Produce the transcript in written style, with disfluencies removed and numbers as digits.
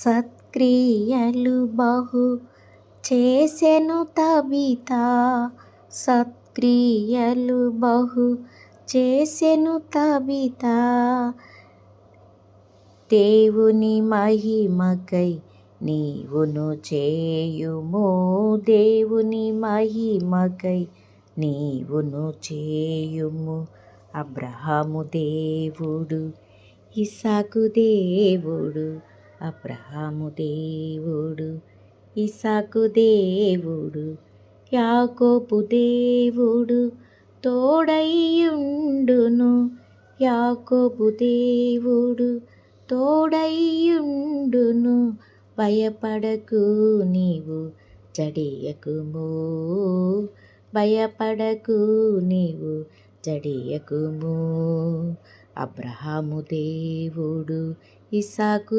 సత్క్రియలు బహు చేసెను తబితా, సత్క్రియలు బహు చేసెను తబితా. దేవుని మహిమకై నీవును చేయుము, దేవుని మహిమకై నీవును చేయుము. అబ్రహాము దేవుడు, ఇస్సాకు దేవుడు, అబ్రహాము దేవుడు, ఇస్సాకు దేవుడు, యాకోబు దేవుడు తోడైయుండును, యాకోబు దేవుడు తోడైయుండును. భయపడకు నీవు జడియకుము, భయపడకు నీవు జడియకుము. అబ్రహాము దేవుడు, ఇస్సాకు